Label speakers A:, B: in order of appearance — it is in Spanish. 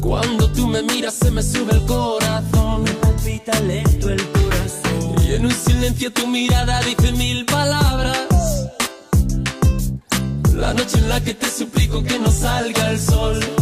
A: Cuando tú me miras se me sube el corazón,
B: me palpita lento el corazón.
A: y en un silencio tu mirada dice mil palabras. La noche en la que te suplico que no salga el sol.